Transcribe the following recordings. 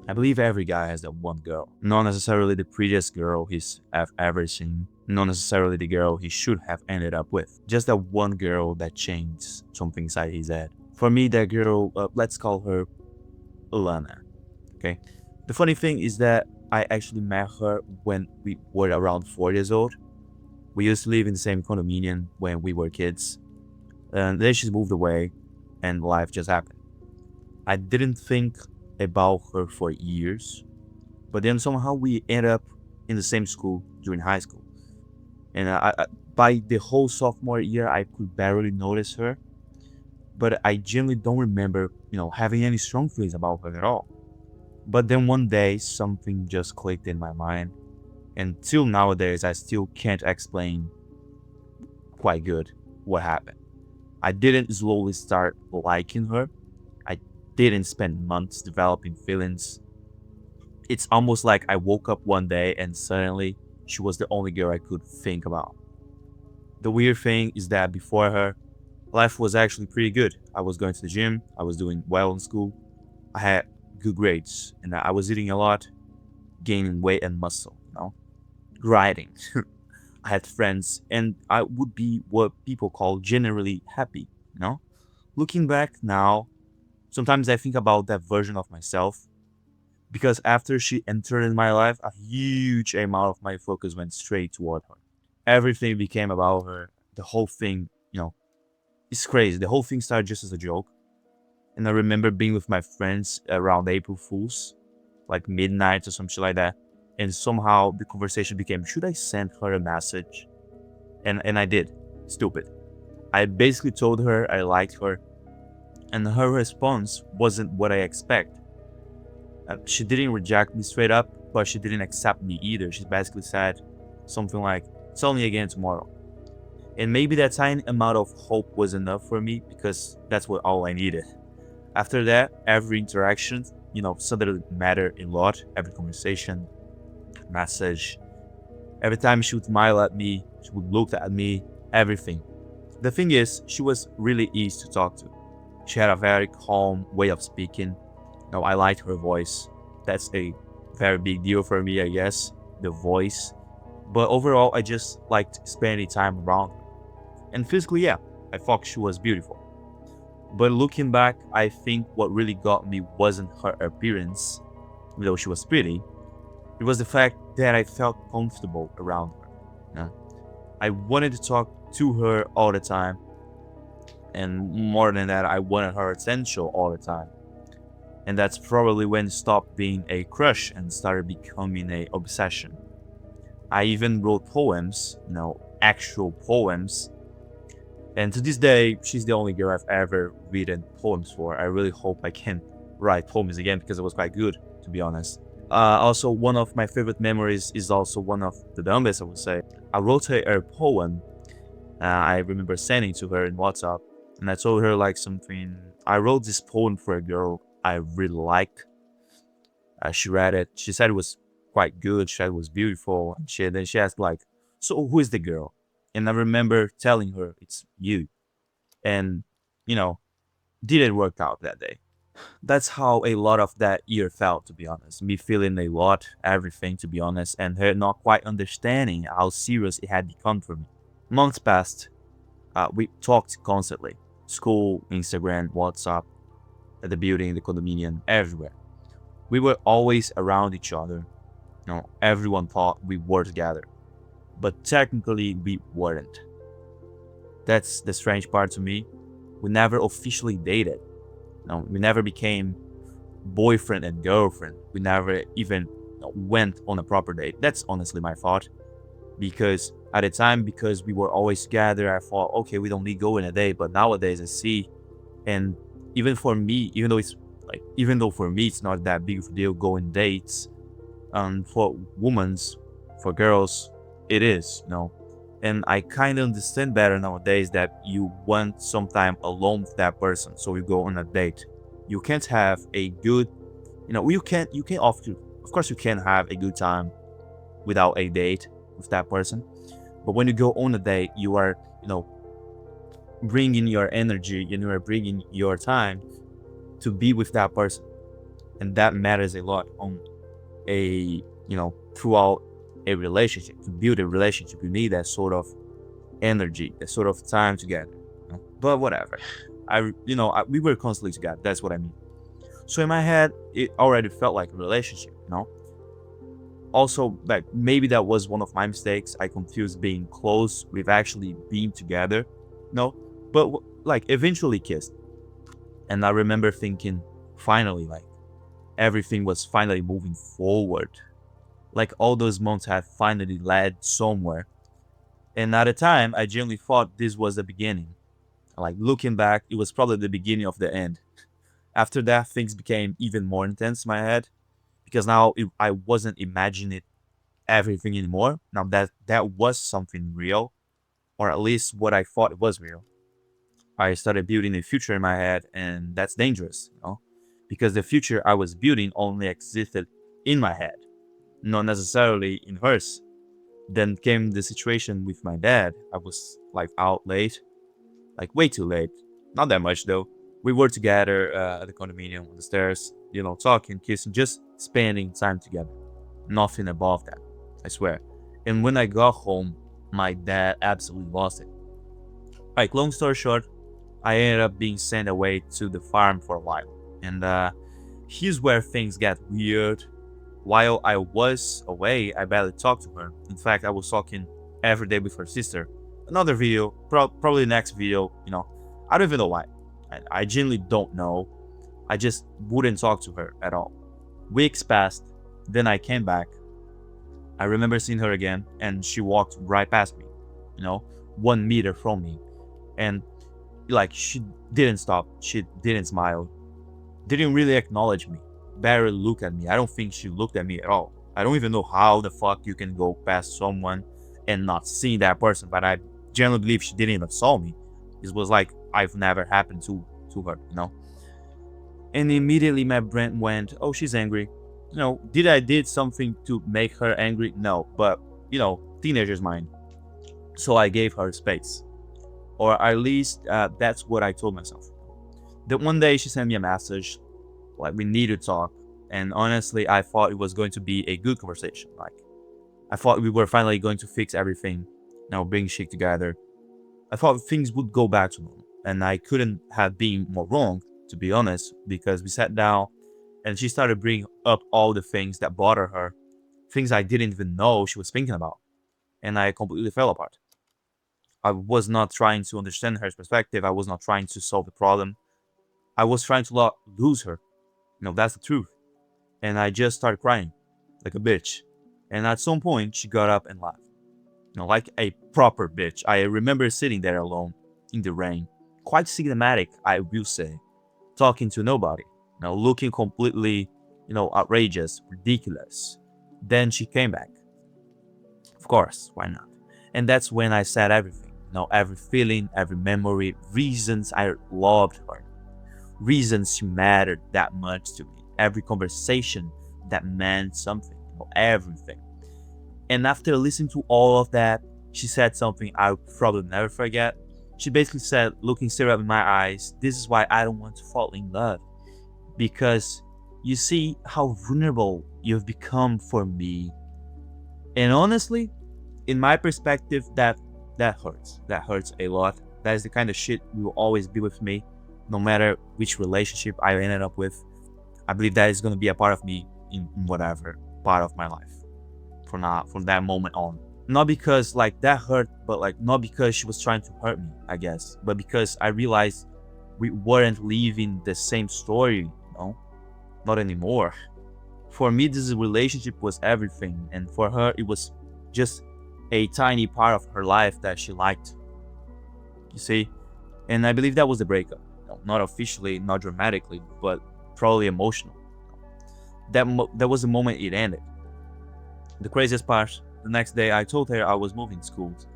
I believe every guy has that one girl. Not necessarily the prettiest girl he's ever seen, not necessarily the girl he should have ended up with. Just that one girl that changed something inside his head. For me, that girl, let's call her Lana. Okay. The funny thing is that I actually met her when we were around 4 years old. We used to live in the same condominium when we were kids. And then she moved away and life just happened. I didn't think about her for years, but then somehow we ended up in the same school during high school. And by the whole sophomore year, I could barely notice her, but I genuinely don't remember, having any strong feelings about her at all. But then one day, something just clicked in my mind, and till nowadays, I still can't explain quite good what happened. I didn't slowly start liking her. I didn't spend months developing feelings. It's almost like I woke up one day and suddenly she was the only girl I could think about. The weird thing is that before her, life was actually pretty good. I was going to the gym, I was doing well in school, I had good grades, and I was eating a lot, gaining weight and muscle, grinding. I had friends, and I would be what people call generally happy. Looking back now, sometimes I think about that version of myself because after she entered in my life, a huge amount of my focus went straight toward her. Everything became about her. The whole thing, it's crazy. The whole thing started just as a joke. And I remember being with my friends around April Fools, like midnight or some shit like that. And somehow the conversation became, should I send her a message? And I did. Stupid. I basically told her I liked her, and her response wasn't what I expect. She didn't reject me straight up, but she didn't accept me either. She basically said something like, tell me again tomorrow. And maybe that tiny amount of hope was enough for me because that's what all I needed. After that, every interaction, suddenly mattered a lot. Every conversation, message, every time she would smile at me, she would look at me, everything. The thing is, she was really easy to talk to. She had a very calm way of speaking. I liked her voice. That's a very big deal for me, I guess, the voice. But overall, I just liked spending time around her. And physically, yeah, I thought she was beautiful. But looking back, I think what really got me wasn't her appearance, even though she was pretty. It was the fact that I felt comfortable around her. I wanted to talk to her all the time. And more than that, I wanted her attention all the time. And that's probably when it stopped being a crush and started becoming an obsession. I even wrote poems, actual poems. And to this day, she's the only girl I've ever written poems for. I really hope I can write poems again because it was quite good, to be honest. Also, one of my favorite memories is also one of the dumbest, I would say. I wrote her a poem. I remember sending to her in WhatsApp, and I told her like something. I wrote this poem for a girl I really liked. She read it. She said it was quite good. She said it was beautiful. And then she asked like, "So who is the girl?" And I remember telling her it's you. And you know, didn't work out that day. That's how a lot of that year felt, to be honest. Me feeling a lot, everything, to be honest, and her not quite understanding how serious it had become for me. Months passed. We talked constantly. School, Instagram, WhatsApp, at the building, the condominium, everywhere. We were always around each other. Everyone thought we were together, but technically we weren't. That's the strange part to me. We never officially dated. We never became boyfriend and girlfriend. We never even went on a proper date. That's honestly my thought. Because at the time, because we were always together, I thought, okay, we don't need go on a date. But nowadays, I see, and even for me, even though for me it's not that big of a deal going dates, for women's, for girls, it is. And I kind of understand better nowadays that you want some time alone with that person, so you go on a date. You can't have a good, you can often, of course, you can have a good time without a date with that person. But when you go on a date, you are, bringing your energy and you are bringing your time to be with that person. And that matters a lot on a, throughout a relationship. To build a relationship, you need that sort of energy, that sort of time together. But whatever. We were constantly together. That's what I mean. So in my head, it already felt like a relationship. Also, like maybe that was one of my mistakes. I confused being close with actually being together. No, but like eventually kissed. And I remember thinking, finally, like everything was finally moving forward. Like all those months had finally led somewhere. And at the time, I genuinely thought this was the beginning. Like looking back, it was probably the beginning of the end. After that, things became even more intense in my head because now I wasn't imagining everything anymore. Now that was something real, or at least what I thought it was real. I started building a future in my head, and that's dangerous, because the future I was building only existed in my head, not necessarily in hers. Then came the situation with my dad. I was like out late, like way too late. Not that much though. We were together at the condominium on the stairs, talking, kissing, just spending time together. Nothing above that, I swear. And when I got home, my dad absolutely lost it. Like, long story short, I ended up being sent away to the farm for a while. And here's where things got weird. While I was away, I barely talked to her. In fact, I was talking every day with her sister. Another video, probably the next video. I don't even know why. I genuinely don't know. I just wouldn't talk to her at all. Weeks passed, then I came back. I remember seeing her again, and she walked right past me, 1 meter from me. And like, she didn't stop, she didn't smile, didn't really acknowledge me, barely look at me. I don't think she looked at me at all. I don't even know how the fuck you can go past someone and not see that person, but I genuinely believe she didn't even saw me. This was like I've never happened to her. And immediately my brain went, oh, she's angry. Did I did something to make her angry? No, but teenager's mind. So I gave her space, or at least that's what I told myself. That one day she sent me a message, like we need to talk, and honestly, I thought it was going to be a good conversation. Like I thought we were finally going to fix everything, bring shit together. I thought things would go back to normal, and I couldn't have been more wrong, to be honest, because we sat down and she started bringing up all the things that bother her, things I didn't even know she was thinking about, and I completely fell apart. I was not trying to understand her perspective. I was not trying to solve the problem. I was trying to not lose her. That's the truth. And I just started crying like a bitch. And at some point, she got up and left. Like a proper bitch. I remember sitting there alone in the rain, quite cinematic, I will say, talking to nobody, looking completely, outrageous, ridiculous. Then she came back. Of course, why not? And that's when I said everything. Every feeling, every memory, reasons I loved her, reasons she mattered that much to me, every conversation that meant something, everything. And after listening to all of that, she said something I'll probably never forget. She basically said, looking straight up in my eyes, this is why I don't want to fall in love. Because you see how vulnerable you've become for me. And honestly, in my perspective, that hurts. That hurts a lot. That is the kind of shit will always be with me, no matter which relationship I ended up with. I believe that is going to be a part of me in whatever part of my life from that moment on. Not because like that hurt, but like not because she was trying to hurt me, I guess, but because I realized we weren't living the same story, not anymore. For me, this relationship was everything, and for her, it was just a tiny part of her life that she liked. You see? And I believe that was the breakup. Not officially, not dramatically, but probably emotional. That was the moment it ended. The craziest part, the next day I told her I was moving schools.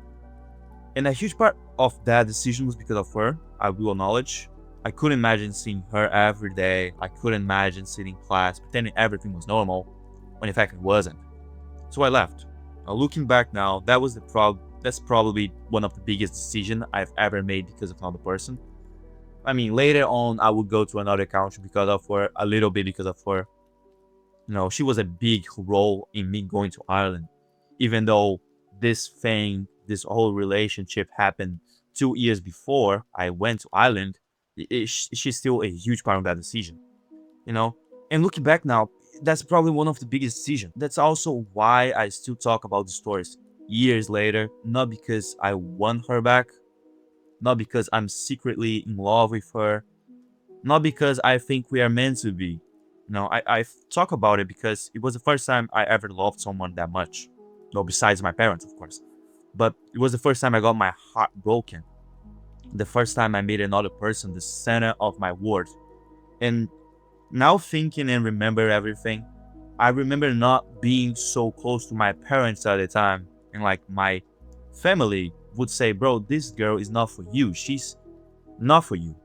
And a huge part of that decision was because of her, I will acknowledge. I couldn't imagine seeing her every day. I couldn't imagine sitting in class pretending everything was normal, when in fact it wasn't. So I left. Now, looking back now, that's probably one of the biggest decisions I've ever made because of another person. I mean, later on, I would go to another country because of her, a little bit because of her. You know, she was a big role in me going to Ireland, even though this thing, this whole relationship happened 2 years before I went to Ireland. She's still a huge part of that decision, you know. And looking back now, that's probably one of the biggest decisions. That's also why I still talk about the stories years later, not because I want her back, not because I'm secretly in love with her, not because I think we are meant to be. No, I talk about it because it was the first time I ever loved someone that much. No, besides my parents, of course. But it was the first time I got my heart broken. The first time I made another person the center of my world. And now thinking and remember everything, I remember not being so close to my parents at the time. And like my family would say, bro, this girl is not for you. She's not for you.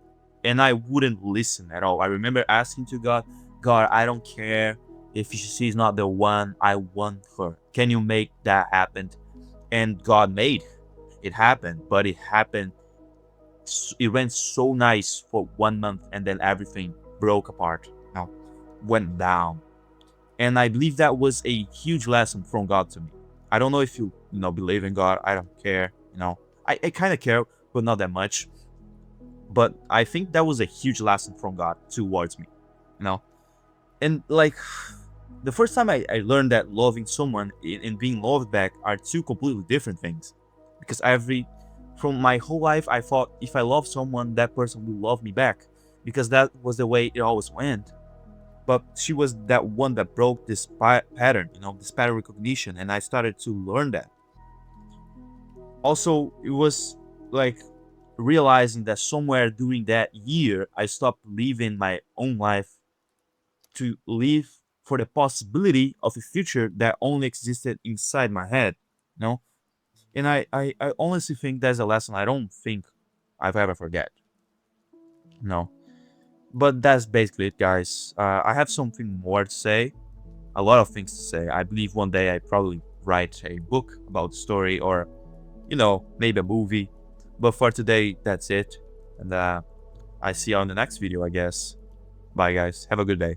And I wouldn't listen at all. I remember asking to God, God, I don't care if she's not the one, I want her. Can you make that happen? And God made it happen, but it happened. It went so nice for 1 month, and then everything broke apart. Now, went down. And I believe that was a huge lesson from God to me. I don't know if you believe in God. I don't care. I kind of care, but not that much. But I think that was a huge lesson from God towards me, you know. And like the first time I learned that loving someone and being loved back are two completely different things. Because from my whole life, I thought if I love someone, that person will love me back, because that was the way it always went. But she was that one that broke this pattern, this pattern recognition, and I started to learn that. Also, it was like realizing that somewhere during that year, I stopped living my own life to live for the possibility of a future that only existed inside my head, you know? And I honestly think that's a lesson I don't think I've ever forget. No. But that's basically it, guys. I have something more to say, a lot of things to say. I believe one day I probably write a book about the story, or, maybe a movie. But for today, that's it. And I see you on the next video, I guess. Bye, guys. Have a good day.